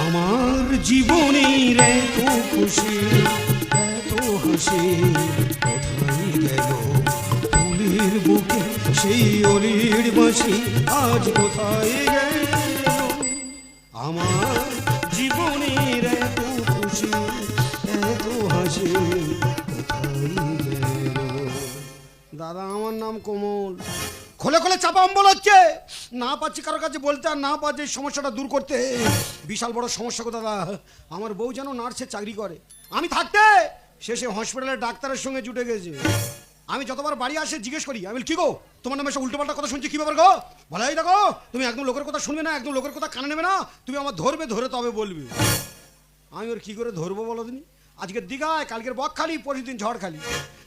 আমার জীবনের এত খুশি এত হাসি কোথায় গেল ফুলের বুকে সেই অলির বাঁশি আজ কোথায় গেল আমার জীবনের এত খুশি এত হাসি কোথায় গেল। দাদা আমার নাম কোমল, খোলে খোলে চাপা অম্বল হচ্ছে, না পাচ্ছি কারোর কাছে বলতে আর না পাচ্ছি সমস্যাটা দূর করতে। বিশাল বড় সমস্যা গো দাদা, আমার বউ যেন নার্সের চাকরি করে, আমি থাকতে শেষে হসপিটালের ডাক্তারের সঙ্গে জুটে গেছে। আমি যতবার বাড়ি আসে জিজ্ঞেস করি, আমি কি গো তোমার নামে সব উল্টোপাল্টা কথা শুনছি কি ব্যাপার গো? ভালোই দেখো তুমি একদম লোকের কথা শুনবে না, একদম লোকের কথা কানে নেবে না, তুমি আমার ধরবে, ধরে তবে বলবে। আমি ওর কি করে ধরবো বলো দিনি? আজকের দীঘায়, কালকের বকখালি, পরশু দিন ঝড়খালি,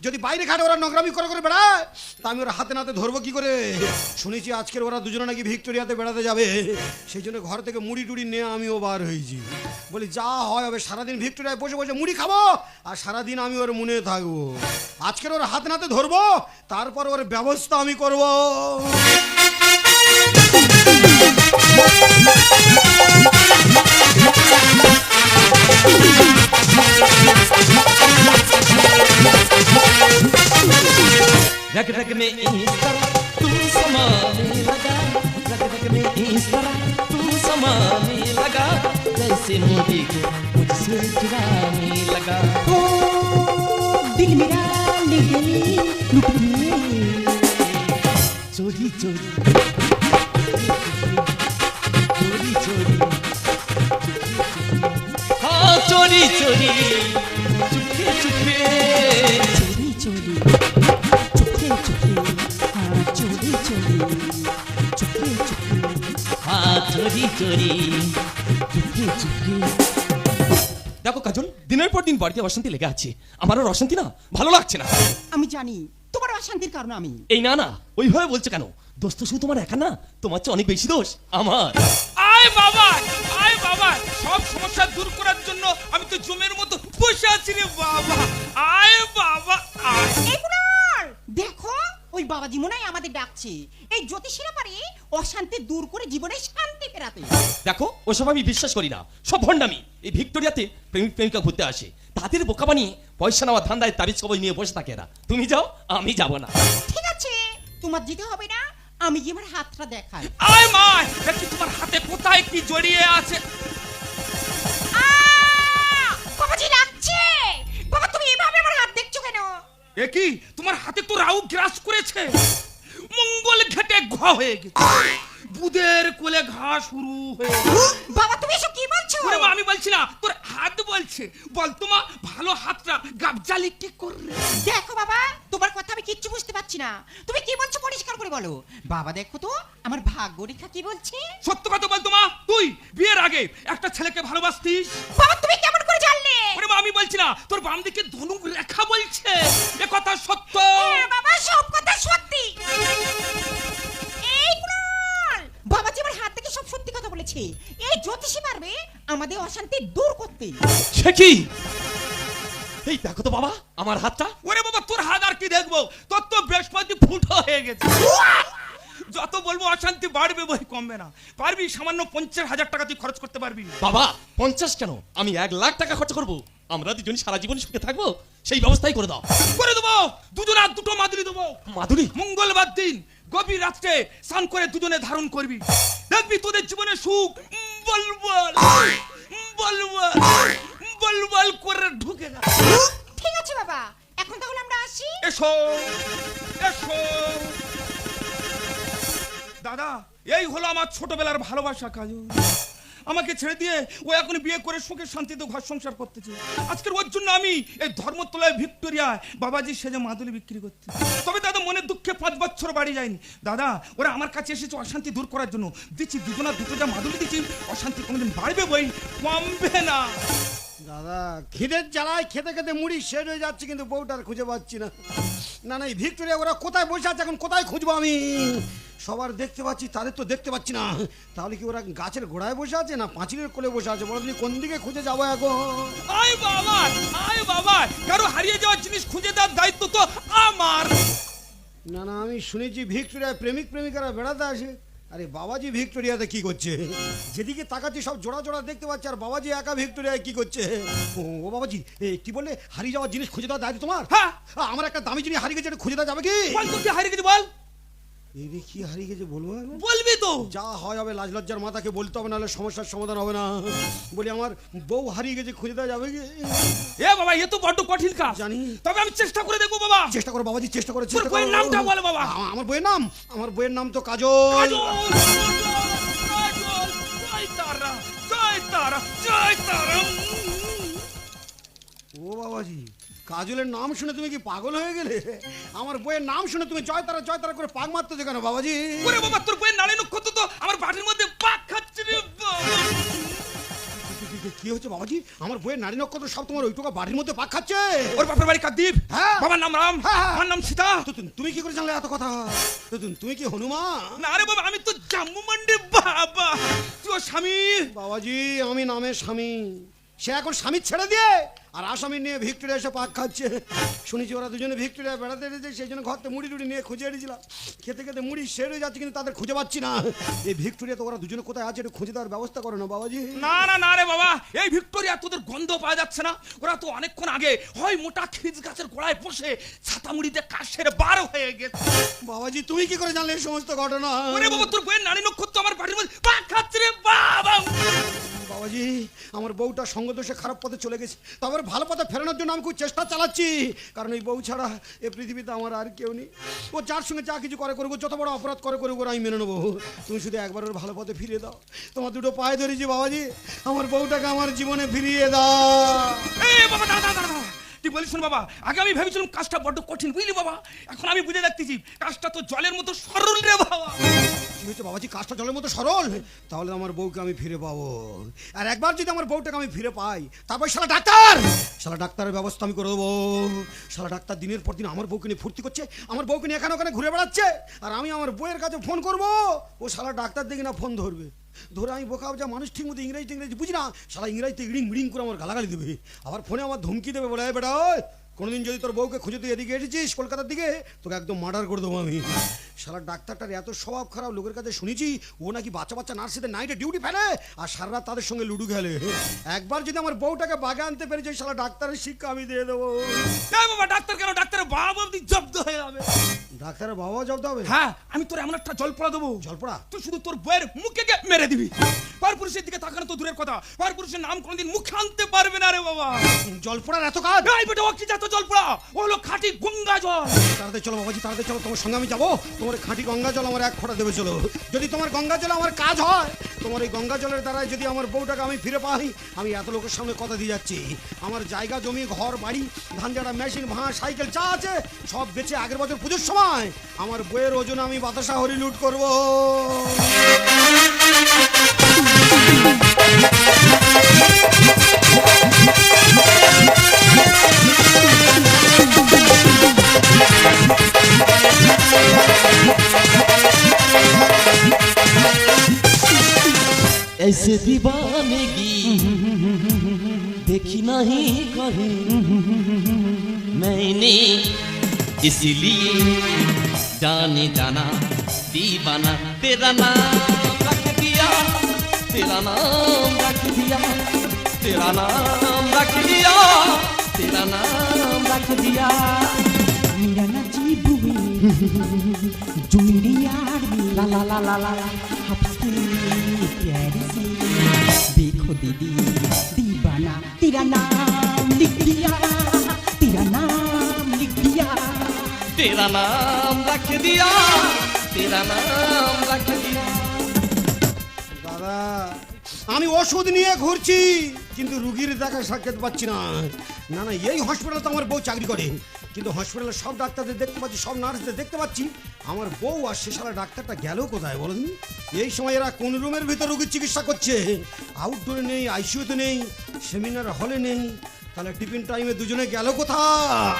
যদি বাইরে ঘাটে ওরা নোংরামি করে করে বেড়ায় তা আমি ওরা হাতে নাতে ধরবো কি করে? শুনেছি আজকের ওরা দুজনে নাকি ভিক্টোরিয়াতে বেড়াতে যাবে, সেই জন্য ঘর থেকে মুড়ি টুড়ি নিয়ে আমিও বার হয়েছি। বলি যা হয় হবে, সারাদিন ভিক্টোরিয়ায় বসে বসে মুড়ি খাবো আর সারাদিন আমি ওর মনে থাকবো। আজকের ওর হাতে নাতে ধরবো, তারপর ওর ব্যবস্থা আমি করবো। रग रग में इस तरह तू समाने लगा, रग रग में इस तरह तू समाने लगा, जैसे मोती को मुझसे चुराने लगा। ओ दिल मेरा ले गई लुट गई, चोरी चोरी चोरी चोरी, हाँ चोरी चोरी चुपके चुपके, चोरी चोरी चुपके चुपके, हाँ चोरी चोरी चुपके चुपके, हाँ चोरी चोरी चुपके चुपके। দেখো কাজল, দিনের পর দিন বাড়িতে অশান্তি লেগে আছে, আমার আর অশান্তি না ভালো লাগছে না। আমি জানি তোমার অশান্তির কারণ আমি। এই না না ওইভাবে বলছো কেন? দোষ তো শুধু তোমার একা না, তোমার চেয়ে অনেক বেশি দোষ আমার। আয় বাবা, আয় বাবা, সব সমস্যা দূর করার জন্য আমি তো জমের মতো বসে আছি রে বাবা। আয় বাবা আয়। এই কুনাল, দেখো ওই বাবাজি মনে হয় আমাদের ডাকছে, এই জ্যোতিষীরা পারে অশান্তি দূর করে জীবনে শান্তি ফেরাতে। দেখো ওসব আমি বিশ্বাস করি না, সব ভণ্ডামি। এই ভিক্টোরিয়াতে প্রেমিক প্রেমিকা ঘুরতে আসে, তাদের বোকা বানিয়ে পয়সা নেওয়া ধান্দায় তাবিজ কবজ নিয়ে বসে থাকে এরা। তুমি যাও, আমি যাব না। ঠিক আছে, তোমার যেতে হবে না, আমি গিয়ে আমার হাতটা দেখাই। আয় মা, দেখি তোমার হাতে কোথায় কি জড়িয়ে আছে। বাবাজি ডাকছে। বাবা তুমি এভাবে আমার হাত দেখছো কেন? এ কি, তোমার হাতে তো রাহু গ্রাস করেছে, মঙ্গল ঘাটে ঘা হয়ে গেছে, বুধের কোলে ঘা শুরু হয়ে গেছে। বাবা তুমি এসব কি বলছো? ওরে মা, আমি বলছি না, তোর হাত বলছে। বল তোমা, ভালো হাতটা গাবজালি কি করবে? দেখো বাবা, তোমার কথা আমি কিচ্ছু বুঝতে পারছি না, তুমি কি বলছো পরিষ্কার করে বলো। বাবা দেখো তো আমার ভাগ্য রেখা কি বলছে। সত্য কথা বল তোমা, তুই বিয়ের আগে একটা ছেলেকে ভালোবাসতিস। বাবা তুমি কেমন করে জানলে? ওরে মা, আমি বলছি না, তোর বাম দিকে ধনুক রেখা বলছে, এ কথা সত্য। হ্যাঁ বাবা, সব কথা সত্যি। এই কুনাল, বাবাজি আমার হাত থেকে সব সত্যি কথা বলেছে। এই জ্যোতিষী পারবে আমাদের অশান্তি দূর করতে। সে কি? এই দেখো তো বাবা আমার হাতটা। ওরে বাবা, তোর হাত আর কি দেখবো, তোর তো বৃহস্পতি ফুটো হয়ে গেছে। যত বলবো অশান্তি বাড়বে বই কমবে না। পারবি সামান্য 50,000 টাকা তুই খরচ করতে পারবি? বাবা 50 কেন, আমি 1 লাখ টাকা খরচ করব। আমরা দুজন সারা জীবন সুখে থাকবো, সেই ব্যবস্থাই করে দাও। করে দেবো, দুজন আর দুটো মাদুরি দেবো। মাধুরী? মঙ্গলবার দিন গভীর রাত্রে স্নান করে দুজনে ধারণ করবি, দেখবি তোদের জীবনে সুখ বলবল বলবল বলবল করে ঢুকে যাবে। ঠিক আছে বাবা, এখন তাহলে আমরা আসি। এসো এসো। দাদা, এই হলো আমার ছোটবেলার ভালোবাসা কাজু। আমাকে ছেড়ে দিয়ে ও এখন বিয়ে করে সুখে শান্তিতে ঘর সংসার করতেছে। আজকের ওর জন্য আমি এই ধর্মতলায় ভিক্টোরিয়ায় বাবাজি সেজে মাদুলি বিক্রি করতে। তবে দাদা মনের দুঃখে 5 বছর বাড়ি যায়নি। দাদা ওরা আমার কাছে এসেছে অশান্তি দূর করার জন্য। দিচ্ছি দুজনা দুটো যা মাদুলি দিচ্ছি, অশান্তি কোনোদিন বাড়বে বই কমবে না। দাদা খিদের জ্বালায় খেতে খেতে মুড়ি শেষ হয়ে যাচ্ছে, কিন্তু বউটার খুঁজে পাচ্ছি না। না না, এই ভিক্টোরিয়া ওরা কোথায় বসে আছে, এখন কোথায় খুঁজবো আমি? সবার দেখতে পাচ্ছি, তাদের তো দেখতে পাচ্ছি না। তাহলে কি ওরা গাছের গোড়ায় বসে আছে না পাঁচিলের কোলে বসে আছে? বলো তুমি কোন দিকে খুঁজে যাবো এখন? আয় বাবা, আয় বাবা, কারো হারিয়ে যাওয়ার জিনিস খুঁজে দেওয়ার দায়িত্ব তো আমার। না না, আমি শুনেছি ভিক্টোরিয়ায় প্রেমিক প্রেমিকারা বেড়াতে আসে, আরে বাবাজি ভিক্টোরিয়াতে কি করছে? যেদিকে তাকাচ্ছি সব জোড়া জোড়া দেখতে পাচ্ছি, আর বাবাজি একা ভিক্টোরিয়ায় কি করছে? ও বাবাজি, কি বললে হারিয়ে যাওয়ার জিনিস খুঁজে দেওয়া দায়িত্ব তোমার? হ্যাঁ। আমার একটা দামি জিনিস হারিয়ে গেছে, এটা খুঁজে দেওয়া যাবে কি? বল তুই কি হারিয়ে গেছিস বল। এই রে, কি হারিয়ে গেছে বলবো? বলবি তো। যা হয় হবে, লাজ লজ্জার মাথাকে বলতে হবে, নাহলে সমস্যার সমাধান হবে না। বলি আমার বউ হারিয়ে গেছে, খুঁজে দেওয়া যাবে কি? এ বাবা, এ তো বড্ড কঠিন কাজ। জানি। তবে আমি চেষ্টা করে দেখবো বাবা। চেষ্টা করো বাবাজি, চেষ্টা করে। তোর বইয়ের নামটা বল বাবা। আমার বইয়ের নাম? আমার বইয়ের নাম তো কাজল। কাজল, কাজল, জয় তারা, জয় তারা, জয় তারা। ও বাবাজি, কাজলের নাম শুনে তুমি কি পাগল হয়ে গেলে? আমার বইয়ের নাম শুনে তুমি জয় তারা করে পাক মারতে কেন বাবাজি? ওরে বাবা, তোর বইয়ের নালে নক্ষত্র তো আমার বাটির মধ্যে পাক খাচ্ছে রে বাবা। কি হচ্ছে বাবাজি? আমার বইয়ের নারী নক্ষত্র সব তোমার ওইটুকু বাড়ির মধ্যে পাক খাচ্ছে। ওর বাপের বাড়ি কাকদ্বীপ। হ্যাঁ। বাবার নাম রাম, হ্যাঁ। আমার নাম সীতা। তো তুমি কি করে জানলে এত কথা? তো তুমি কি হনুমান? না রে বাবা, আমি তো জাম্মু মান্ডি বাবা। তুই ওর স্বামী। বাবাজি, আমি নামের স্বামী। সে এখন স্বামী ছেড়ে দিয়ে আর আসামি নিয়ে ভিক্টোরিয়া এসে পাক খাচ্ছে। শুনেছি ওরা দুজনে ভিক্টোরিয়া বেড়াতে এসেছে, সেই জন্য ঘর থেকে মুড়ি টুড়ি নিয়ে খুঁজে এনেছিলাম। খেতে খেতে মুড়ি শেষ হয়ে যাচ্ছে, কিন্তু তাদের খুঁজে পাচ্ছি না। এই ভিক্টোরিয়া তো ওরা দুজনে কোথায় আছে, একটু খুঁজে দেওয়ার ব্যবস্থা করো না বাবাজি। না না না রে বাবা, এই ভিক্টোরিয়া তোদের গন্ধ পাওয়া যাচ্ছে না? ওরা তো অনেকক্ষণ আগে হয় মোটা খিজ গাছের গোড়ায় বসে ছাতা মুড়িতে কাশের বার হয়ে গেছে। বাবাজি, তুমি কি করে জানলে এই সমস্ত ঘটনা? ওরে বাবা, তোর বইয়ের নারী নক্ষত্র আমার বাড়ির মধ্যে পাক খাচ্ছে রে বাবা। বাবাজি, আমার বউটা সঙ্গদোষে খারাপ পথে চলে গেছে, তবে ভালো পথে ফেরানোর জন্য আমি খুব চেষ্টা চালাচ্ছি। কারণ এই বউ ছাড়া এই পৃথিবীতে আমার আর কেউ নেই। ও যার সঙ্গে যা কিছু করে করুক, যত বড় অপরাধ করে করুক, আমি মেনে নেবো। তুমি শুধু একবার ওর ভালো পথে ফিরিয়ে দাও। তোমার দুটো পায়ে ধরেছি বাবাজি, আমার বউটাকে আমার জীবনে ফিরিয়ে দাও। এই বাবা, দাঁড়া দাঁড়া দাঁড়া। তুই বলিস শোন বাবা, আগে আমি ভেবেছিলাম কাজটা বড্ড কঠিন, বুঝলি বাবা? এখন আমি বুঝে দেখতেছি কাজটা তো জলের মতো সরল রে বাবা। কি হয়েছে বাবাজি? কাজটা জলের মতো সরল? তাহলে আমার বউকে আমি ফিরে পাবো। আর একবার যদি আমার বউটাকে আমি ফিরে পাই, তারপর শালা ডাক্তারের ব্যবস্থা আমি করে দেবো। শালা ডাক্তার দিনের পর দিন আমার বউকে নিয়ে ফুর্তি করছে, আমার বউকে নিয়ে এখানে ওখানে ঘুরে বেড়াচ্ছে, আর আমি আমার বউয়ের কাছে ফোন করবো, ও শালা ডাক্তার দেখি না ফোন ধরবে। ধরে আমি বোকা যা মানুষ, ঠিক মতো ইংরেজি বুঝি না, শালা ইংরেজিতে ইড়িং মিড়িং করে আমার গালাগালি দেবে, আবার ফোনে আমার ধমকি দেবে, বলে বেটা ওই কোনোদিন যদি তোর বউকে খুঁজে তুই এদিকে এসেছিস কলকাতার দিকে, তোকে একদম মার্ডার করে দেবো আমি। শালা ডাক্তারটার এত স্বভাব খারাপ, লোকের কাছে শুনেছি ও নাকি বাচ্চা নার্সদের নাইটে ডিউটি ফেলে আর সারা রাত তাদের সঙ্গে লুডু খেলে। একবার যদি আমার বউটাকে বাগে আনতে পেরেছি, শালা ডাক্তারের শিক্ষা আমি দিয়ে দেবো। এই বাবা, ডাক্তার কেন? ডাক্তারের বাবা অব্দি জব্দ হয়ে যাবে। ডাক্তারের বাবা জব্দ হবে? হ্যাঁ, আমি তোর এমন একটা জল পড়া দেবো, জলপড়া? তুই শুধু তোর বইয়ের মুখে গিয়ে মেরে দিবি। পরপুরুষের দিকে তাকানো তো দূরের কথা, পরপুরুষের নাম কোনোদিন মুখে আনতে পারবে না রে বাবা। জলপড়ার এত কাজ? এই বেটা, ও কি জাত জল পড়া? ও হলো খাঁটি গঙ্গা জল। তাড়াতাড়ি চলো বাবাজি, তাড়াতাড়ি চলো, তোমার সঙ্গে আমি যাবো। তোমার খাঁটি গঙ্গা জল আমার এক ফোঁটা দেবে চলো। যদি তোমার গঙ্গা জলে আমার কাজ হয়, তোমার এই গঙ্গা জলের দ্বারাই যদি আমার বউটাকে আমি ফিরে পাই, আমি এত লোকের সামনে কথা দিয়ে যাচ্ছি, আমার জায়গা জমি ঘর বাড়ি ধান ঝাড়া মেশিন ভাঁ সাইকেল যা আছে সব বেচে আগের বছর পুজোর সময় আমার বইয়ের ওজনে আমি বাতাসা হরি লুট করবো। ऐसे दीवानगी देखी नहीं कहीं मैंने, इसलिए जाने जाना दीवाना तेरा नाम रख दिया, तेरा नाम रख दिया, तेरा नाम रख दिया, तेरा नाम रख दिया। मेरा ना जीबू जो मेरी यार ला ला ला ला ला हफ्ते प्यारी सी देखो दीदी दीवाना तेरा नाम लिख दिया, तेरा नाम लिख दिया, तेरा नाम रख दिया, तेरा नाम रख दिया। দাদা, আমি ওষুধ নিয়ে ঘুরছি কিন্তু রুগীর দেখা সাক্ষাৎ পাচ্ছি না। না না, এই হসপিটালে তো আমার বউ চাকরি করে, কিন্তু হসপিটালে সব ডাক্তারদের দেখতে পাচ্ছি, সব নার্সদের দেখতে পাচ্ছি, আমার বউ আর সে শালা ডাক্তারটা গেল কোথায় বলেন? এই সময় এরা কোন রুমের ভিতর রুগীর চিকিৎসা করছে? আউটডোরে নেই, আইসিইউতে নেই, সেমিনার হলে নেই, তাহলে টিফিন টাইমে দুজনে গেল কোথায়?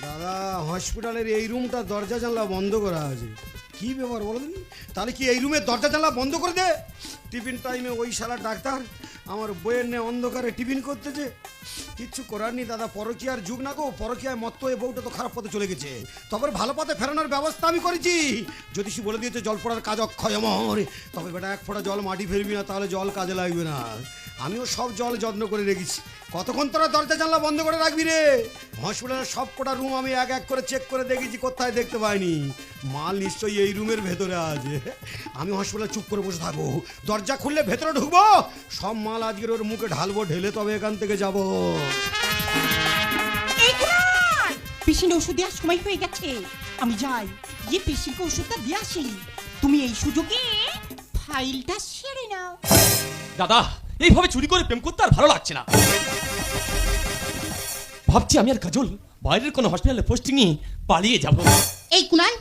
দাদা, হসপিটালের এই রুমটা দরজা জানলা বন্ধ করা আছে, কি ব্যাপার বলো দিনি? তাহলে কি এই রুমের দরজা জানলা বন্ধ করে দে? টিফিন টাইমে ওই শালা ডাক্তার আমার বইয়ের নে অন্ধকারে টিফিন করতেছে। কিচ্ছু করার নেই দাদা, পরকীয়ার যুগ না গো, পরকীয়ায় মত্ত এই বউটা তো খারাপ পথে চলে গেছে। তবে ভালো পথে ফেরানোর ব্যবস্থা আমি করেছি। জ্যোতিষী বলে দিয়েছে জল পড়ার কাজ অক্ষয় অমর। তবে বেটা এক ফোঁটা জল মাটি ফেলবি না, তাহলে জল কাজে লাগবে না। আমিও সব জল যত্ন করে রেখেছি। কতক্ষণ তোরা দরজা জানলা বন্ধ করে রাখবি রে? হসপিটালের সব কটা রুম আমি এক এক করে চেক করে দেখেছি, কোথায় দেখতে পাইনি। মাল নিশ্চয়ই এই রুমের ভেতরে আছে। আমি হসপিটালে চুপ করে বসে থাকবো, দরজা খুললে ভেতরে ঢুকবো, সব মাল আজকের ওর মুখে ঢালবো, ঢেলে তবে এখান থেকে যাবো। পেশেন্ট ওষুধ দেওয়ার সময় হয়ে গেছে, আমি যাই গিয়ে পেশেন্টকে ওষুধটা দিয়ে আসি। তুমি এই সুযোগে ফাইলটা সেরে নাও। দাদা, এইভাবে চুরি করে প্রেম করতে আর ভালো লাগছে না। ভাবছি আমি আর কাজল বাইরের কোনো হসপিটালে পোস্টিং নিয়ে পালিয়ে যাব। এই কুনাল,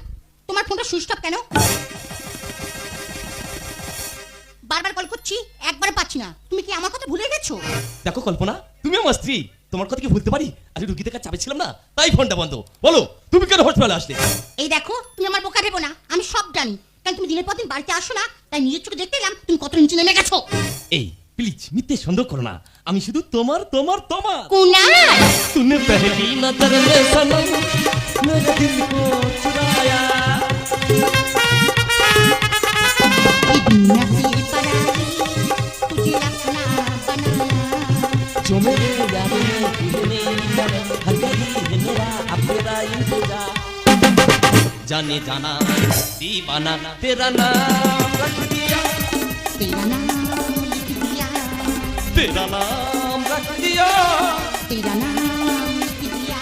তোমার ফোনটা সুইচ অফ কেন? বারবার কল করছি, একবারে পাচ্ছি না। তুমি কি আমার কথা ভুলে গেছো? দেখো কল্পনা, তুমি আমার স্ত্রী, তোমার কথা কি ভুলতে পারি? আরে রুগী দেখার চাপে ছিলাম না, তাই ফোনটা বন্ধ। বলো তুমি কেন হসপিটালে আসলে? এই দেখো, তুমি আমার বোকা দেবো না, আমি সব জানি। কারণ তুমি দিনের পর দিন বাড়িতে আসো না, তাই নিজের চোখে দেখতে এলাম তুমি কত নিচে নেমে গেছো। এই প্লিজ মিথ্যে সন্দেহ করো না, আমি শুধু তোমার তোমার তোমার। কুনাল, तूने पहली नजर में सनम मेरे दिल को चुराया, ये दुनिया से पराई तुझे अपना बनाया। जो मेरे याद में दिलने लगा, हर घड़ी है मेरा अब तेरा इंतजार। जाने जाना दीवाना तेरा नाम रख दिया, तेरा नाम लिख दिया, तेरा नाम रख दिया। तेरा नाम लिख दिया।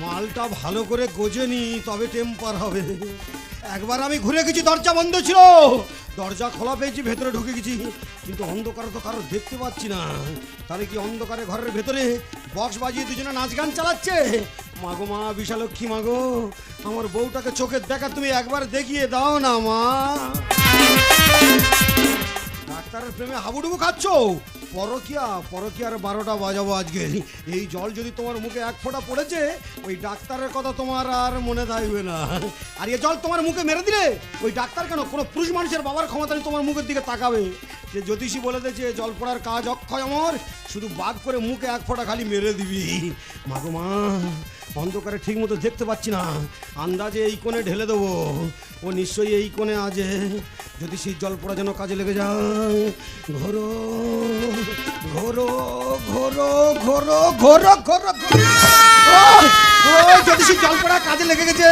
মালটা ভালো করে গোজেনি, তবে টেম্পার হবে। একবার আমি ঘুরে গেছি, দরজা বন্ধ ছিল, দরজা খোলা পেয়েছি, ভেতরে ঢুকে গেছি, কিন্তু অন্ধকারে তো কারো দেখতে পাচ্ছি না। তাহলে কি অন্ধকারে ঘরের ভেতরে বক্স বাজিয়ে দুজনে নাচ গান চালাচ্ছে? মাগো মা বিশালক্ষী, মাগো আমার বউটাকে চোখের দেখা তুমি একবার দেখিয়ে দাও না মা। ডাক্তারের প্রেমে হাবুডুবু খাচ্ছ? পরকিয়ার 12টা বাজাবো আজকে। এই জল যদি তোমার মুখে এক ফোঁটা পড়েছে, ওই ডাক্তারের কথা তোমার আর মনে থাকবে না। আর এই জল তোমার মুখে মেরে দিলে ওই ডাক্তার কেন, কোনো পুরুষ মানুষের বাবার ক্ষমতা নেই তোমার মুখের দিকে তাকাবে। যে জ্যোতিষী বলে দিয়েছে জল পড়ার কাজ অক্ষয় অমর, শুধু বাদ করে মুখে এক ফোঁটা খালি মেরে দিবি। মাগো মা, অন্ধকারে ঠিক মতো দেখতে পাচ্ছি না, আন্দাজে এই কোণে ঢেলে দেবো। ও নিশ্চয়ই এই কোণে আছে। জ্যোতিষীর জল পড়া যেন কাজে লেগে যায়। ঘোরো ঘোরো ঘোরো ঘোরো ঘোরো ঘোরো। জ্যোতিষীর জল পড়া কাজে লেগে গেছে।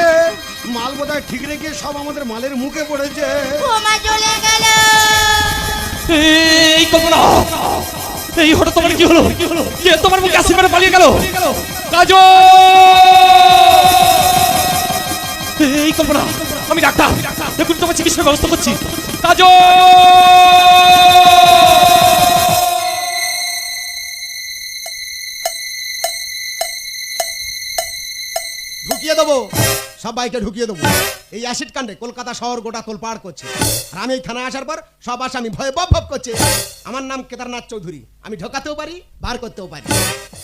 মাল বোধহয় ঠিক রেখে সব আমাদের মালের মুখে পড়েছে। বোমা জ্বলে গেল। এই কল্পনা, এই হঠাৎ তোমার কি হলো? কে তোমার মুখে অ্যাসিড মেরে পালিয়ে গেল? কাজল! এই কল্পনা, আমি ডাক্তার, এখন তোমার চিকিৎসার ব্যবস্থা করছি। কাজল! ঢুকিয়ে দেবো, সবাইকে ঢুকিয়ে দেবো। এই অ্যাসিড কাণ্ডে কলকাতা শহর গোটা তোলপাড় করছে। আর আমি এই থানায় আসার পর সব আসামি ভয়ে বপ বপ করছে। আমার নাম কেদারনাথ চৌধুরী, আমি ঢোকাতেও পারি, বার করতেও পারি।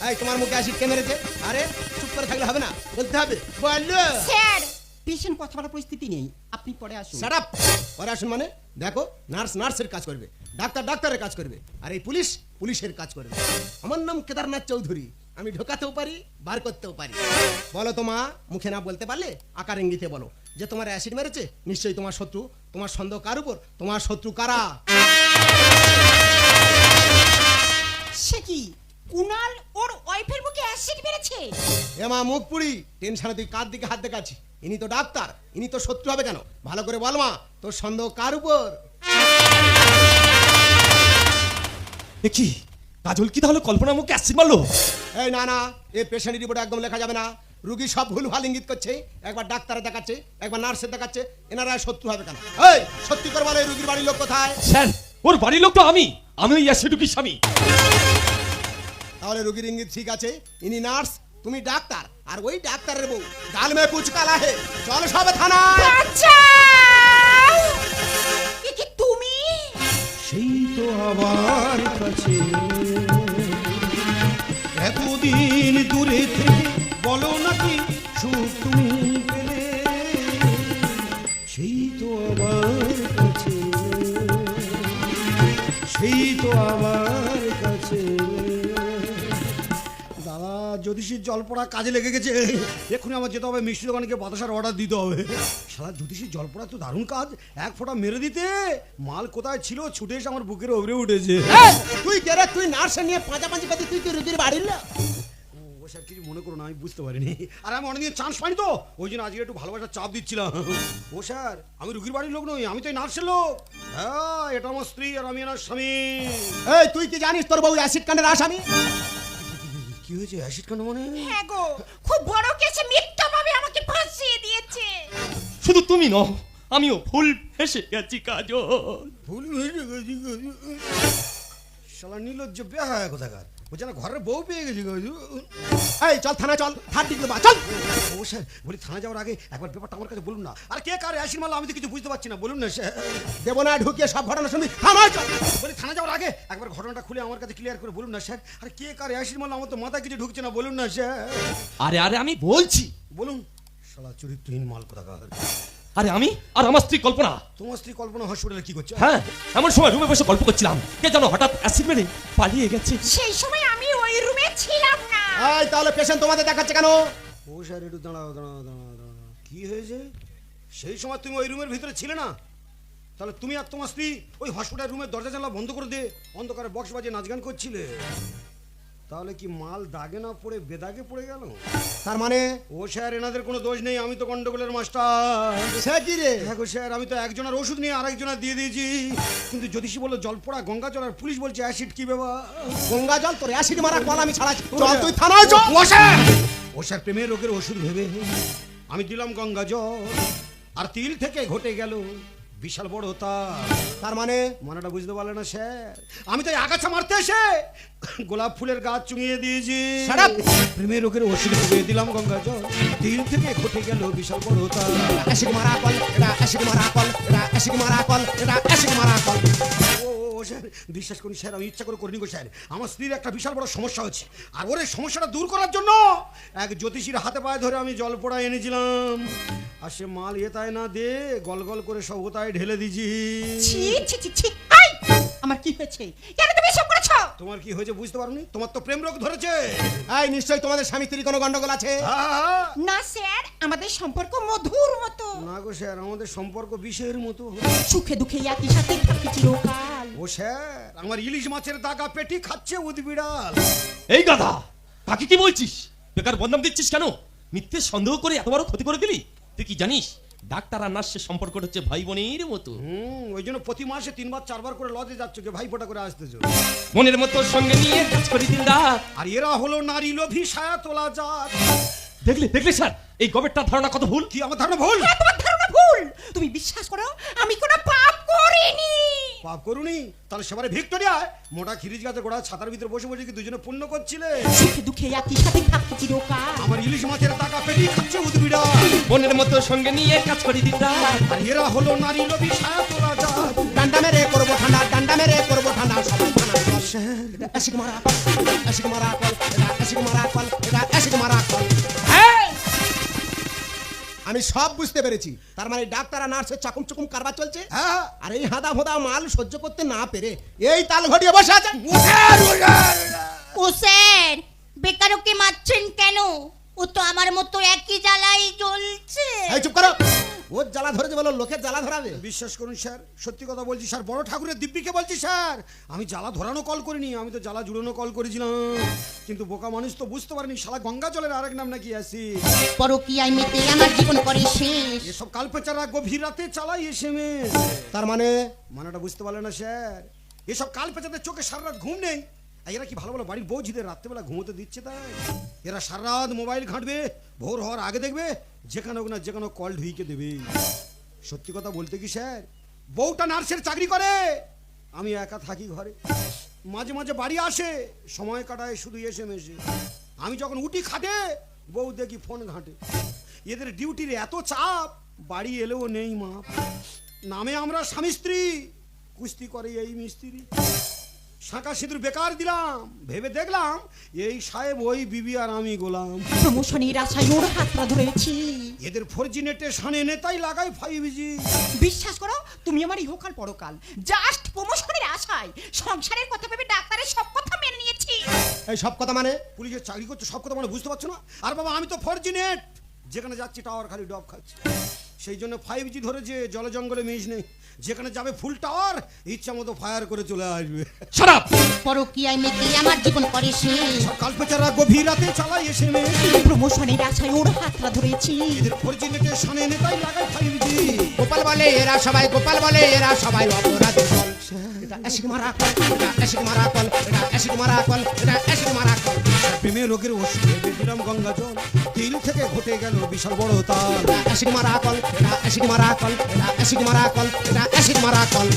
এই তোমার মুখে অ্যাসিড কে মেরেছে? আরে চুপ করে থাকলে হবে না, বলতে হবে। বললো স্যার, পেশেন্ট কথা বলার পরিস্থিতি নেই, আপনি পরে আসুন। Shut up. পরে আসুন মানে? দেখো, নার্স নার্সের কাজ করবে, ডাক্তার ডাক্তারের কাজ করবে, আর এই পুলিশ পুলিশের কাজ করবে। আমার নাম কেদারনাথ চৌধুরী, আমি ঢোকাতেও পারি, বার করতেও পারি। বলো তো মা, মুখে না বলতে পারলে আকার ইঙ্গিতে বলো যে তোমার অ্যাসিড মেরেছে নিশ্চয়ই তোমার শত্রু। তোমার সন্দেহ কার উপর? তোমার শত্রু কারা? সে কি, কুনাল ওর ওয়াইফের মুখে অ্যাসিড মেরেছে? এ মা, মুখ পুরি, টেনশনে তুই কার দিকে হাত দেখাচ্ছি? ইনি তো ডাক্তার, ইনি তো শত্রু হবে কেন? ভালো করে বল মা, তোর সন্দেহ কার উপর? দেখি কাজল কি তাহলে কল্পনার মুখে অ্যাসিড মারলো? এই না না, এই পেশেন্ট রিপোর্টে একদম লেখা যাবে না। রুগী সব ভুলভাল ইঙ্গিত করছে, একবার ডাক্তারে দেখাচ্ছে, একবার নার্সে দেখাচ্ছে, এনারা শত্রু হবে কেন? এই সত্যি করে বলো, এই রুগীর বাড়ির লোক কোথায়? স্যার, ওর বাড়ির লোক তো আমি ওই অ্যাসিডুকির স্বামী। তাহলে রুগীর ইঙ্গিত ঠিক আছে, ইনি নার্স, তুমি ডাক্তার, আর ওই ডাক্তারের বউ গাল মে কুচ কালা হে। চল সবে থানায়। আচ্ছা, এ কি তুমি? সেই তো আবার কাছে, এতদিন দূরে থেকে বলো নাকি সুখ তুমি পেলে। আমার কাছে, সেই তো আমার কাছে। দাদা জ্যোতিষীর জল পড়া কাজে লেগে গেছে, এক্ষুনি আমার যেতে হবে মিষ্টি দোকানকে বাতাসার অর্ডার দিতে হবে। সারা জ্যোতিষীর জল পড়া তো দারুণ কাজ, এক ফোঁটা মেরে দিতে মাল কোথায় ছিল ছুটে এসে আমার বুকের ওপরে উঠেছে। এই, তুই কে রে? তুই নার্স নিয়ে পাঁচাপাঁচি পাতি তুই তো রুগীর বাড়ির না। ও স্যার কিছু মনে করো না, আমি বুঝতে পারিনি। আর আমি অনেকদিন চান্স পাইনি তো, ওই জন্য আজকে একটু ভালোবাসার চাপ দিচ্ছিলাম। ও স্যার আমি রুগীর বাড়ির লোক নই, আমি তো এই নার্সের লোক। হ্যাঁ এটা আমার স্ত্রী আর আমি এনার স্বামী। এই তুই কি জানিস তোর বউ অ্যাসিড কাণ্ডের আসামি? কি হয়েছে অ্যাসিড কাণ্ড মানে? হ্যাঁ গো, খুব বড় কেসে মিথ্যাভাবে আমাকে ফাঁসিয়ে দিয়েছে। শুধু তুমি নও, আমিও ফুল ফেসে গেছি কাজল। ভুল হয়েছে গেছি গেছি। শালা নির্লজ্জ বেহায়া কোথাকার, ও যেন ঘরের বউ পেয়ে গেছি গেছি। এই চল থানা চল, থার ডিগ্রি বা চল। ও স্যার বলি থানা যাওয়ার আগে একবার ব্যাপারটা আমার কাছে বলুন না। আর কে কার অ্যাসিড মারলো আমি তো কিছু বুঝতে পারছি না, বলুন না স্যার। দেবো না ঢুকিয়ে সব ঘটনা শুনবি, থানায় চল। বলি থানা যাওয়ার আগে একবার ঘটনাটা খুলে আমার কাছে ক্লিয়ার করে বলুন না স্যার। আর কে কার অ্যাসিড মারলো আমার তো মাথায় কিছু ঢুকছে না, বলুন না স্যার। আরে আরে আমি বলছি, বলুন। শালা চরিত্রহীন মাল কোথাকার। আরে আমি আর আমার স্ত্রী কল্পনা, তোমার স্ত্রী কল্পনা হসপিটালে কি করছে? হ্যাঁ এমন সময় রুমে বসে গল্প করছিলাম, কে যেন হঠাৎ অ্যাসিড মেরে পালিয়ে গেছে। সেই সময় আমি ওই রুমে ছিলাম না। এই তাহলে পেশেন্ট তোমাদের দেখাচ্ছে কেন? ও স্যার একটু দাঁড়াও দাঁড়াও দাঁড়াও দাঁড়াও, কি হয়েছে? সেই সময় তুমি ওই রুমের ভিতরে ছিলে না? তাহলে তুমি আর তোমার স্ত্রী ওই হসপিটাল রুমের দরজা জানলা বন্ধ করে দিয়ে অন্ধকারে বক্স বাজিয়ে নাচ গান করছিলে। তাহলে কি মাল দাগে না পড়ে বেদাগে পড়ে গেল? তার মানে ও স্যার এনাদের কোনো দোষ নেই, আমি তো গন্ডগোলের মাস্টার। সে কি রে? দেখো স্যার আমি তো একজনের ওষুধ নিয়ে আরেকজনের দিয়ে দিয়েছি, কিন্তু জ্যোতিষী বললো জল পড়া গঙ্গা জল, আর পুলিশ বলছে অ্যাসিড। কি ব্যাপার? গঙ্গা জল তোর অ্যাসিড মারা কল আমি ছাড়াচ্ছি, চল তুই থানায় চল। ও স্যার প্রেমের রোগের ওষুধ ভেবে আমি দিলাম গঙ্গা জল, আর তিল থেকে ঘটে গেল বিশাল বড় তার মানে মানেটা বুঝতে পারলে না স্যার? আমি তো এই আগাছা মারতে এসে গোলাপ ফুলের গাছ চুঙিয়ে দিয়েছি। Shut up! প্রেমের রোগের ওষুধ ভেবে দিলাম গঙ্গা জল, তিল থেকে ঘটে গেল বিশাল বড় অ্যাসিড মারা কল, এটা অ্যাসিড মারা কল, এটা অ্যাসিড মারা কল, এটা অ্যাসিড মারা কল। ও স্যার বিশ্বাস করুন স্যার, আমি ইচ্ছা করে করিনি গো স্যার। আমার স্ত্রীর একটা বিশাল বড় সমস্যা হচ্ছে, আর ওর এই সমস্যাটা দূর করার জন্য এক জ্যোতিষীর হাতে পায়ে ধরে আমি জল পোড়া এনেছিলাম, আর সে মাল এতায় না দে গল গল করে সব ওতায় ঢেলে দিছি। ছি ছি ছি ছি। এই, আমার কি হয়েছে? কেন তুমি এসব করেছো? তোমার কি হয়েছে বুঝতে পারোনি? তোমার তো প্রেম রোগ ধরেছে। এই নিশ্চয়ই তোমাদের স্বামী স্ত্রী কোনো গন্ডগোল আছে। হ্যাঁ। না স্যার, আমাদের সম্পর্ক মধুর মতো। না গো স্যার, আমাদের সম্পর্ক বিষের মতো। সুখে দুঃখে একই সাথে থাকি চিরকাল। ও স্যার আমার ইলিশ মাছের দাগা পেটি খাচ্ছে উদবিড়াল। এই গাধা, কাকে কি বলছিস? বেকার বদনাম দিচ্ছিস কেন? মিথ্যে সন্দেহ করে এত বড় ক্ষতি করে দিলি। তুই কি জানিস ডাক্তার আর নার্সের সম্পর্কটা হচ্ছে ভাই বোনের মতো। ওই জন্য প্রতি মাসে 3 বার 4 বার করে লজে যাচ্ছ, যে ভাই ফোটা করে আসতেছো। মনের মতো সঙ্গে নিয়ে কাজ করি দিন রাত। আর এরা হলো নারী লোভী ছায়া তোলা জাত। দেখলে দেখলে স্যার, এই গবেটটার ধারণা কত ভুল। কি আমার ধারণা ভুল? হ্যাঁ, তোমার ধারণা ভুল। তুমি বিশ্বাস করো, আমি কোনো পাপ করিনি। পাপ করুনি? তাহলে সেবারে ভিক্টোরিয়ায় মোটা খিরিজ গাছের গোড়া ছাতার ভিতরে বসে বসে কি দুজনে পুণ্য করছিলে? সুখে দুঃখে একই সাথে থাকি চিরকাল। আমার ইলিশ মাছের টাকা পেটি খাচ্ছে উদবিড়াল। মনের মতো সঙ্গে নিয়ে কাজ করি দিন রাত। আর এরা হলো নারী লোভী ছায়া তোলা জাত। ডান্ডা মেরে করবো ঠান্ডা, ডান্ডা মেরে করবো ঠান্ডা, সবাই থানায় চল। এটা অ্যাসিড মারা কল, অ্যাসিড মারা কল, এটা অ্যাসিড মারা কল, এটা অ্যাসিড মারা কল। আমি সব বুঝতে পেরেছি, তার মানে ডাক্তার আর নার্সের চাকুম চুকুম কারবার চলছে। হ্যাঁ। আর এই হাদা ভোদা মাল সহ্য করতে না পেরে এই তাল ঘটিয়ে বসে আছে। ও স্যার, বেকার ওকে মারছেন কেন? ও তো আমার মতো একই জ্বালাই জ্বলছে। এই চুপ করো, ওর জ্বালা ধরেছে বলো লোকের জ্বালা ধরাবে? বিশ্বাস করুন স্যার, সত্যি কথা বলছি স্যার, বড় ঠাকুরের দিব্যিকে বলছি স্যার, আমি জ্বালা ধরানো কল করিনি, আমি তো জ্বালা জুড়ানো কল করেছিলাম। কিন্তু বোকা মানুষ তো বুঝতে পারেনি শালা গঙ্গা জলের আরেক নাম নাকি অ্যাসিড। পরকীয়ায় মেতে আমার জীবন করে শেষ। এসব কালপেচারা গভীর রাতে চালাই এসএমএস। তার মানে মানেটা বুঝতে পারলেন না স্যার? এসব কালপেচাদের চোখে সারা রাত ঘুম নেই, আর এরা কি ভালো ভালো বাড়ির বউঝিদের রাত্রেবেলা ঘুমোতে দিচ্ছে? তাই এরা সারা রাত মোবাইল ঘাঁটবে, ভোর হওয়ার আগে দেখবে যেখানে হোক না যেখানে কল ঢুইকে দেবে। সত্যি কথা বলতে কি স্যার, বউটা নার্সের চাকরি করে, আমি একা থাকি ঘরে, মাঝে মাঝে বাড়ি আসে, সময় কাটায় শুধু এসএমএসে। আমি যখন উঠি খাটে, বউ দেখি ফোন ঘাঁটে। এদের ডিউটির এত চাপ, বাড়ি এলেও নেই মাপ। নামে আমরা স্বামী স্ত্রী, কুস্তি করে এই মিস্ত্রি। শাঁকা সিঁদুর বেকার দিলাম, ভেবে দেখলাম এই সাহেব ওই বিবি আর আমি গোলাম। প্রমোশনের আশায় ওর হাতটা ধরেছি। এদের ফরজিনেটে সানে নেতাই লাগাই 5G। বিশ্বাস করো, তুমি আমার ইহকাল পরকাল জাস্ট প্রমোশনের আশায় সংসারের কথা ভেবে ডাক্তারের সব কথা মেনে নিয়েছি। এই সব কথা মানে পুলিশের চাকরি করছো, সব কথা মানে বুঝতে পারছো না? আর বাবা আমি তো ফরজিনেট, যেখানে যাচ্ছি টাওয়ার খালি ডব খাচ্ছে। সেই জন্য 5G ধরেছে, জলে জঙ্গলে মিশ নেই, যেখানে যাবে ফুল টাওয়ার ইচ্ছা মতো ফায়ার করে চলে আসবে। শারাপ! পরকীয়ায় মেতে আমার জীবন করে শেষ। সকাল পেচারা গভীর রাতে চালাই এসে মেয়ে। প্রমোশনের আশায় ওর হাতটা ধরেছি। এদের ফরজিনেটে সানে নেতাই লাগাই 5G। গোপাল বলে এরা সবাই, গোপাল বলে এরা সবাই অপরাধী দল। এটা অ্যাসিড মারা কল, এটা অ্যাসিড মারা কল, এটা অ্যাসিড মারা কল, এটা অ্যাসিড মারা কল। প্রেমের রোগের ওষুধ দিলাম গঙ্গা জল, তিল থেকে ঘটে গেল বিশাল বড় তাল। এটা অ্যাসিড মারা কল, এটা অ্যাসিড মারা কল, এটা অ্যাসিড মারা কল, এটা অ্যাসিড মারা কল।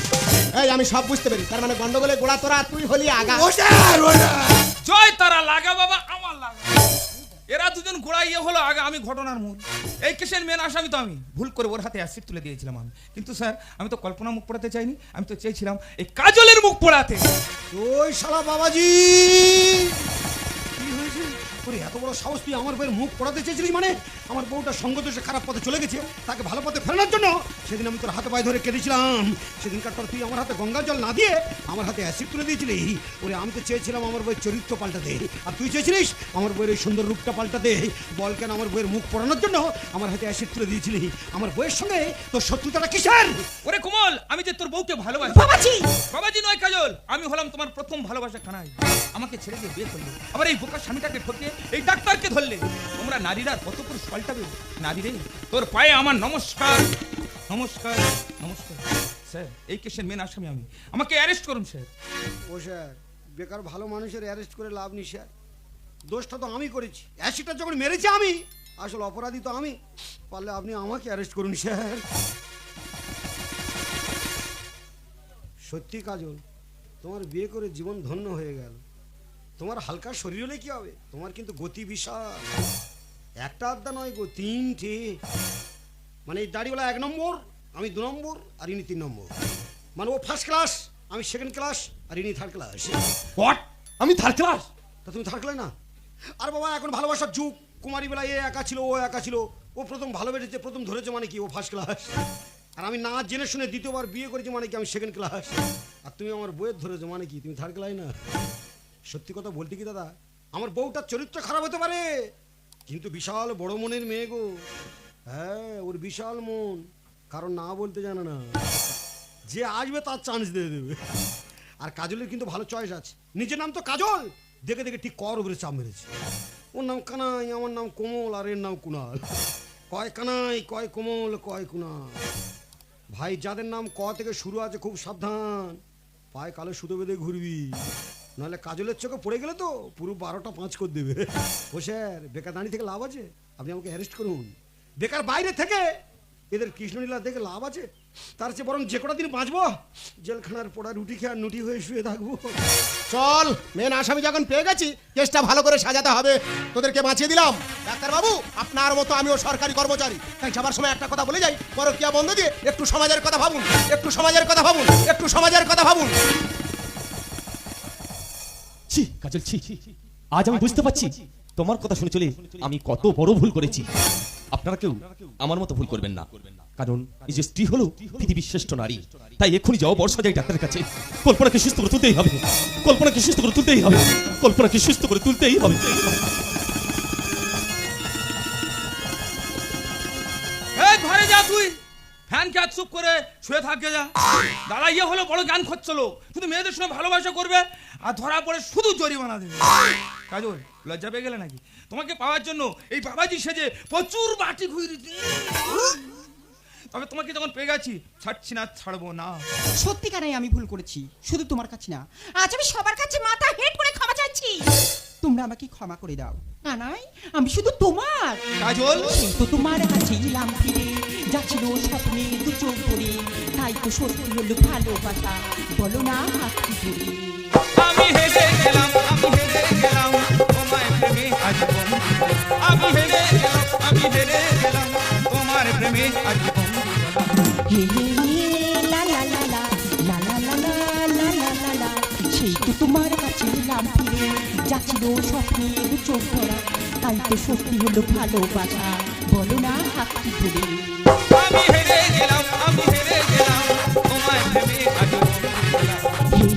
এই আমি সব বুঝতে পারি, তার মানে গন্ডগোলে গোড়া তোরা, তুই হলি আগা। জয় তারা লাগা বাবা, আমার লাগা। এরা দুজন গোড়া ইয়ে হলো আগে, আমি ঘটনার মূল। এই কেসের মেন আসামি তো আমি। ভুল করে ওর হাতে অ্যাসিড তুলে দিয়েছিলাম আমি। কিন্তু স্যার আমি তো কল্পনা মুখ পড়াতে চাইনি, আমি তো চেয়েছিলাম এই কাজলের মুখ পড়াতে। ওই শালা বাবাজি, কি হয়েছে? ওরে এত বড় সাহস, তুই আমার বউয়ের মুখ পড়াতে চেয়েছিলি? মানে আমার বউটা সঙ্গদোষে খারাপ পথে চলে গেছে, তাকে ভালো পথে ফেরানোর জন্য সেদিন আমি তোর হাতে পায়ে ধরে কেঁদেছিলাম। সেদিনকার পর তুই আমার হাতে গঙ্গা জল না দিয়ে আমার হাতে অ্যাসিড তুলে দিয়েছিলি। ওরে আমি তো চেয়েছিলাম আমার বইয়ের চরিত্র পাল্টাতে, আর তুই চেয়েছিলিস আমার বইয়ের এই সুন্দর রূপটা পাল্টাতে। বল কেন আমার বইয়ের মুখ পড়ানোর জন্য আমার হাতে অ্যাসিড তুলে দিয়েছিলি? আমার বইয়ের সঙ্গে তোর শত্রুতাটা কিসের? ওরে কোমল, আমি যে তোর বউকে ভালোবাসি। বাবাজি! বাবাজি নয় কাজল, আমি হলাম তোমার প্রথম ভালোবাসা কানাই। আমাকে ছেড়ে দিয়ে বিয়ে করলে, আবার এই বোকা স্বামীটাকে ঠকিয়ে এই ডাক্তারকে ধরলে। তোমরা নারীরা কত করে পাল্টাবে? নারী রে, তোর পায়ে আমার নমস্কার, নমস্কার, নমস্কার। স্যার এই কেসের মেন আসামি আমি, আমাকে অ্যারেস্ট করুন স্যার। ও স্যার, বেকার ভালো মানুষের অ্যারেস্ট করে লাভ নেই স্যার, দোষটা তো আমি করেছি। অ্যাসিডটা যখন মেরেছি আমি, আসলে অপরাধী তো আমি। পারলে আপনি আমাকে অ্যারেস্ট করুন স্যার। সত্যি কাজল, তোমার বিয়ে করে জীবন ধন্য হয়ে গেল। তোমার হালকা শরীর হলে কি হবে, তোমার কিন্তু গতি বিশাল। একটা আড্ডা নয় গো, 3টে। মানে এই দাড়িওয়ালা 1 নম্বর, আমি 2 নম্বর, আর ইনি 3 নম্বর। মানে ও ফার্স্ট ক্লাস, আমি সেকেন্ড ক্লাস, আর ইনি থার্ড ক্লাস। হোয়াট? আমি থার্ড ক্লাস? তা তুমি থার্ড ক্লাস না? আর বাবা এখন ভালোবাসার যুগ, কুমারী বেলা এ একা ছিল, ও একা ছিল। ও প্রথম ভালোবেসেছে, প্রথম ধরেছে, মানে কি ও ফার্স্ট ক্লাস। আর আমি না জেনে শুনে দ্বিতীয়বার বিয়ে করেছি, মানে কি আমি সেকেন্ড ক্লাস। আর তুমি আমার বইয়ের ধরেছো, মানে কি তুমি থার্ড ক্লাস না? সত্যি কথা বলতে কি দাদা, আমার বউটার চরিত্র খারাপ হতে পারে, কিন্তু বিশাল বড় মনের মেয়ে গো। হ্যাঁ, ওর বিশাল মন, কারণ না বলতে জানে না। যে আসবে তার চান্স দিয়ে দেবে। আর কাজলের কিন্তু ভালো চয়েস আছে, নিজের নাম তো কাজল, দেখে দেখে ঠিক কর উপরে চাপ মেরেছে। ওর নাম কানাই, আমার নাম কোমল, আর এর নাম কুনাল। কয় কানাই, কয় কোমল, কয় কুনাল। ভাই যাদের নাম ক থেকে শুরু আছে খুব সাবধান, পায়ে কালো সুতো বেঁধে ঘুরবি, নাহলে কাজলের চোখে পড়ে গেলে তো পুরো 12টা 5 করে দেবে। ও স্যার, বেকার দাঁড়িয়ে থেকে লাভ আছে? আপনি আমাকে অ্যারেস্ট করুন। বেকার বাইরে থেকে এদের কৃষ্ণলীলা দেখে লাভ আছে? তার চেয়ে বরং যে কটা দিন বাঁচবো জেলখানার পোড়া রুটি খেয়ে নুটি হয়ে শুয়ে থাকবো। চল, মেন আসামি যখন পেয়ে গেছি, কেসটা ভালো করে সাজাতে হবে। তোদেরকে বাঁচিয়ে দিলাম। ডাক্তার বাবু, আপনার মতো আমিও সরকারি কর্মচারী, তাই যাবার সময় একটা কথা বলে যাই, পরকীয়া বন্ধ দিয়ে একটু সমাজের কথা ভাবুন, একটু সমাজের কথা ভাবুন, একটু সমাজের কথা ভাবুন। ছি কাজল, ছি। আজ আমি বুঝতে পারছি তোমার কথা শুনে চলে আমি কত বড় ভুল করেছি। আপনারা কেউ আমার মতো ভুল করবেন না, কারণ এই যে স্ত্রী হলো পৃথিবীর শ্রেষ্ঠ নারী। তাই এক্ষুনি যাও বর্ষা যাই ডাক্তারের কাছে। কল্পনাকে সুস্থ করে তুলতেই হবে, কল্পনাকে সুস্থ করে তুলতেই হবে, কল্পনাকে সুস্থ করে তুলতেই হবে। এই ঘরে যা, তুই ফ্যান কে চুপ করে শুয়ে থাকবে যা। দাদা ইয়ে হলো বড় জ্ঞান খচ্চল, শুধু মেয়েদের সঙ্গে ভালোবাসা করবে আর ধরা পড়ে শুধু জরিমানা দেবে। কাজল লজ্জা পেয়ে গেলে নাকি? তোমাকে পাওয়ার জন্য এই বাবাজি সেজে প্রচুর বাটি ঘুরিয়েছি, তবে তোমাকে যখন পেয়ে গেছি ছাড়ছি না, ছাড়বো না। সত্যিকারাই আমি ভুল করেছি, শুধু তোমার কাছে না, আজ আমি সবার কাছে মাথা হেট করে ক্ষমা চাইছি। তোমরা আমাকে ক্ষমা করে দাও। কানাই, আমি শুধু তোমার। কাজল, সেই তো তোমার কাছে এলাম ফিরে, যাচ্ছিল স্বপ্নে দু চোখ ভরে, তাই তো সত্যি হলো ভালোবাসা, বলো না হাত ধরে। আমি হেরে গেলাম, আমি হেরে গেলাম তোমার প্রেমে আজীবন। আমি হেরে গেলাম, আমি হেরে গেলাম তোমার প্রেমে আজীবন। হে হে লা লা লা লা লা লা লা লা লা লা লা, সেই তো পেলাম ফিরে যাচ্ছিল স্বপ্নের চোখ ধরা তাই তো সত্যি হলো ভালোবাসা বলো না হাতটি ধরে আমি হেরে গেলাম তোমায় ভেবে আজ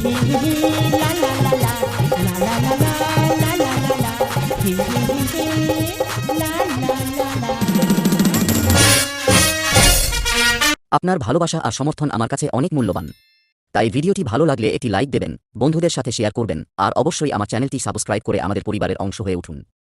হে হে হে লা লা লা লা লা লা লা লা লা লা লা হে হে হে লা লা লা লা। আপনার ভালোবাসা আর সমর্থন আমার কাছে অনেক মূল্যবান তাই ভিডিওটি ভালো লাগলে একটি লাইক দেবেন বন্ধুদের সাথে শেয়ার করবেন আর অবশ্যই আমার চ্যানেলটি সাবস্ক্রাইব করে আমাদের পরিবারের অংশ হয়ে উঠুন।